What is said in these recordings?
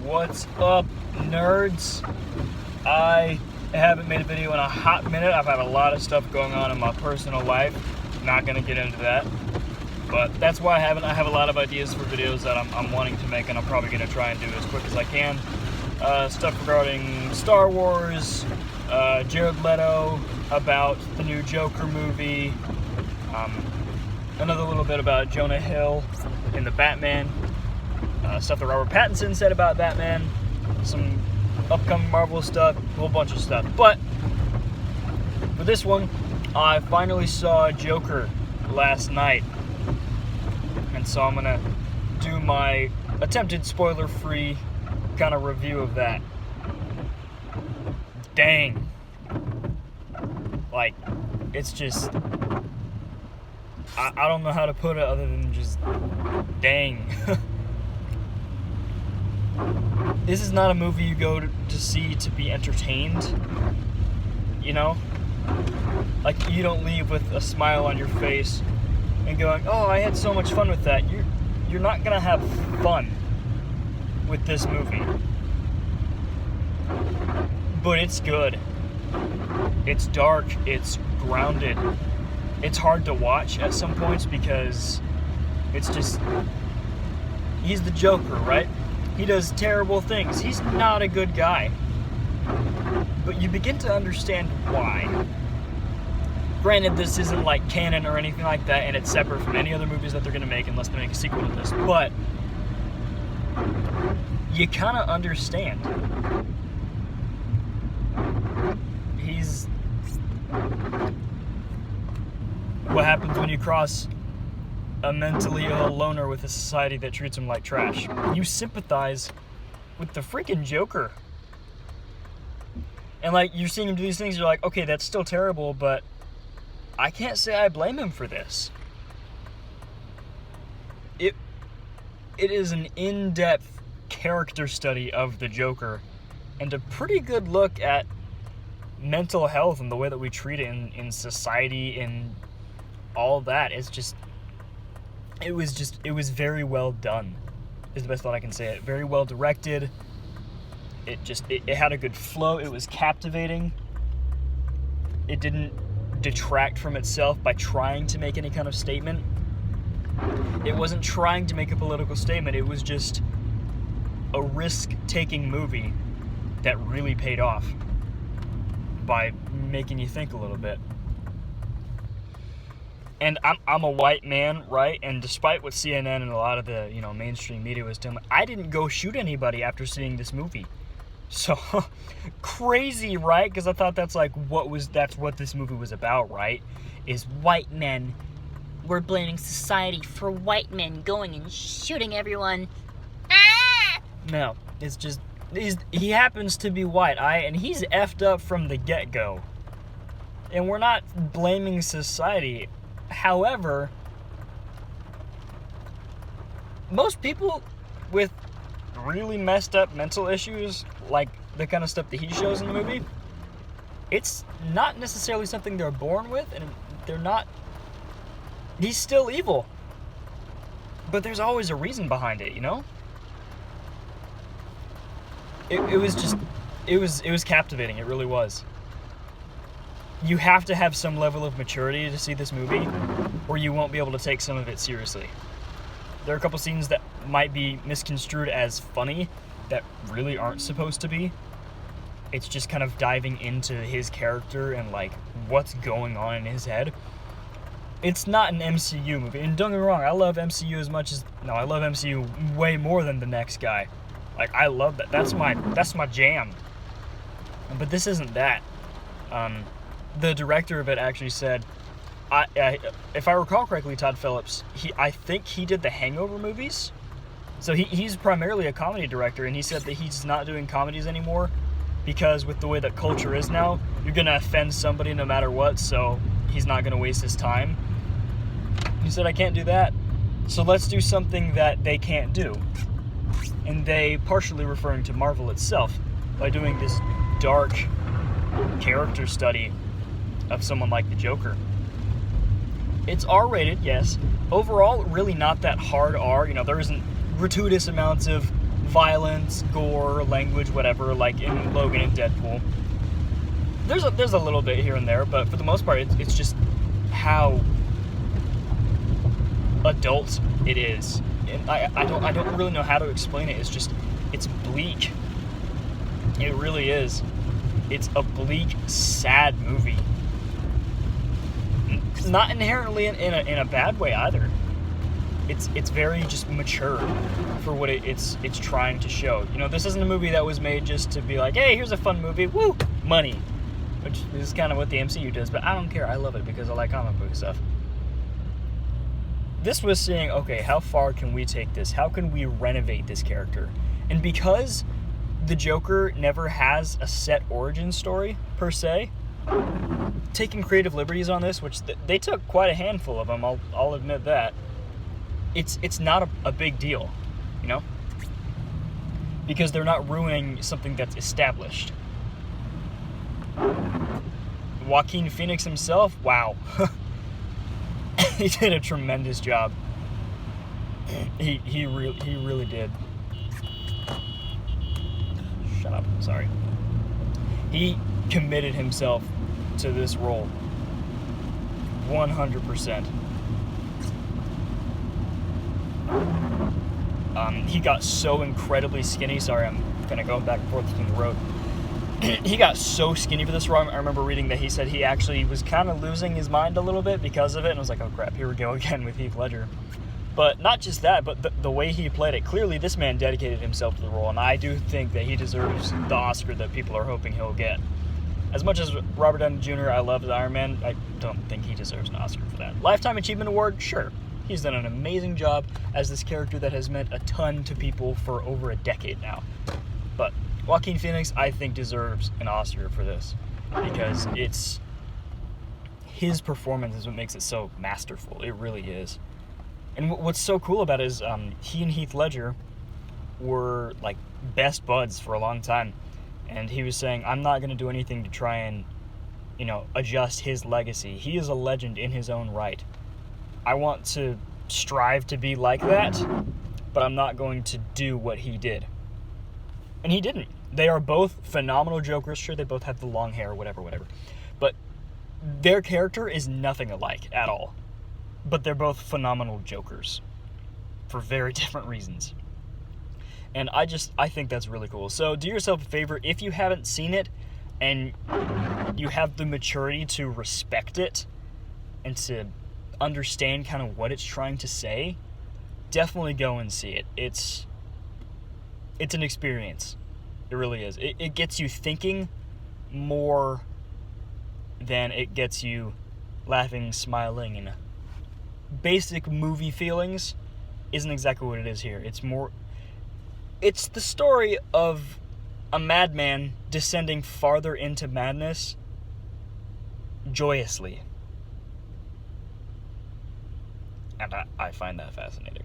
What's up, nerds? I haven't made a video in a hot minute. I've had a lot of stuff going on in my personal life. Not gonna get into that, but that's why I haven't. I have a lot of ideas for videos that I'm wanting to make, and I'm probably gonna try and do as quick as I can. Stuff regarding Star Wars, Jared Leto, about the new Joker movie, another little bit about Jonah Hill in the Batman, stuff that Robert Pattinson said about Batman, some upcoming Marvel stuff, a whole bunch of stuff. But for this one, I finally saw Joker last night, and so I'm gonna do my attempted spoiler-free kind of review of that. Dang. Like, it's just, I don't know how to put it other than just dang. This is not a movie you go to see to be entertained, you know? Like, you don't leave with a smile on your face and going, oh, I had so much fun with that. You're not gonna have fun with this movie. But it's good. It's dark, it's grounded. It's hard to watch at some points because it's just, he's the Joker, right? He does terrible things. He's not a good guy. But you begin to understand why. Granted, this isn't like canon or anything like that, and it's separate from any other movies that they're going to make unless they make a sequel to this, but you kind of understand. He's what happens when you cross a mentally ill loner with a society that treats him like trash. You sympathize with the freaking Joker. And like, you're seeing him do these things, you're like, okay, that's still terrible, but I can't say I blame him for this. It is an in-depth character study of the Joker, and a pretty good look at mental health and the way that we treat it in society and all that. It's just, it was very well done, is the best thought I can say it. Very well directed. It had a good flow. It was captivating. It didn't detract from itself by trying to make any kind of statement. It wasn't trying to make a political statement. It was just a risk-taking movie that really paid off by making you think a little bit. And I'm a white man, right? And despite what CNN and a lot of the, mainstream media was doing, I didn't go shoot anybody after seeing this movie. So crazy, right? Because I thought that's what this movie was about, right? Is white men. We're blaming society for white men going and shooting everyone. Ah! No, it's just he happens to be white, and he's effed up from the get-go. And we're not blaming society. However, most people with really messed up mental issues, like the kind of stuff that he shows in the movie, it's not necessarily something they're born with, and he's still evil. But there's always a reason behind it, you know? It was captivating, it really was. You have to have some level of maturity to see this movie, or you won't be able to take some of it seriously. There are a couple scenes that might be misconstrued as funny that really aren't supposed to be. It's just kind of diving into his character and like what's going on in his head. It's not an MCU movie, and don't get me wrong, I love MCU I love MCU way more than the next guy. Like, I love that. That's my jam. But this isn't that. The director of it actually said, if I recall correctly, Todd Phillips, I think he did the Hangover movies. So he's primarily a comedy director, and he said that he's not doing comedies anymore because with the way that culture is now, you're going to offend somebody no matter what, so he's not going to waste his time. He said, I can't do that, so let's do something that they can't do. And they, partially referring to Marvel itself, by doing this dark character study of someone like the Joker. It's R-rated, yes. Overall, really not that hard R. There isn't gratuitous amounts of violence, gore, language, whatever, like in Logan and Deadpool. There's a little bit here and there, but for the most part, it's just how adult it is. And I don't really know how to explain it. It's bleak. It really is. It's a bleak, sad movie. Not inherently in a bad way either. It's very just mature for what it's trying to show. You know, this isn't a movie that was made just to be like, hey, here's a fun movie, woo, money. Which is kind of what the MCU does, but I don't care. I love it because I like comic book stuff. This was saying, okay, how far can we take this? How can we renovate this character? And because the Joker never has a set origin story, per se, taking creative liberties on this, which they took quite a handful of them, I'll admit that, it's not a big deal, you know? Because they're not ruining something that's established. Joaquin Phoenix himself, wow. He did a tremendous job. He really did. Shut up, sorry. He committed himself to this role 100%. He got so incredibly skinny. Sorry, I'm kind of going back and forth between the road. He got so skinny for this role. I remember reading that he said he actually was kind of losing his mind a little bit because of it, and I was like, oh crap, here we go again with Heath Ledger. But not just that, but the way he played it, clearly this man dedicated himself to the role, and I do think that he deserves the Oscar that people are hoping he'll get. As much as Robert Downey Jr., I love Iron Man, I don't think he deserves an Oscar for that. Lifetime Achievement Award, sure. He's done an amazing job as this character that has meant a ton to people for over a decade now. But Joaquin Phoenix, I think, deserves an Oscar for this because it's his performance is what makes it so masterful. It really is. And what's so cool about it is he and Heath Ledger were like best buds for a long time. And he was saying, I'm not going to do anything to try and, you know, adjust his legacy. He is a legend in his own right. I want to strive to be like that, but I'm not going to do what he did. And he didn't. They are both phenomenal Jokers. Sure, they both have the long hair, whatever. But their character is nothing alike at all. But they're both phenomenal Jokers for very different reasons. And I think that's really cool. So do yourself a favor, if you haven't seen it and you have the maturity to respect it and to understand kind of what it's trying to say, definitely go and see it. It's an experience. It really is. It gets you thinking more than it gets you laughing, smiling, and basic movie feelings isn't exactly what it is here. It's the story of a madman descending farther into madness joyously. And I find that fascinating.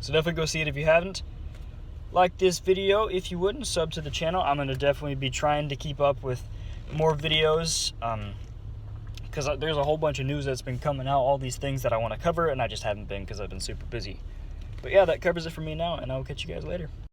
So definitely go see it if you haven't. Like this video if you would, and sub to the channel. I'm going to definitely be trying to keep up with more videos. Because there's a whole bunch of news that's been coming out, all these things that I want to cover, and I just haven't been because I've been super busy. But yeah, that covers it for me now, and I'll catch you guys later.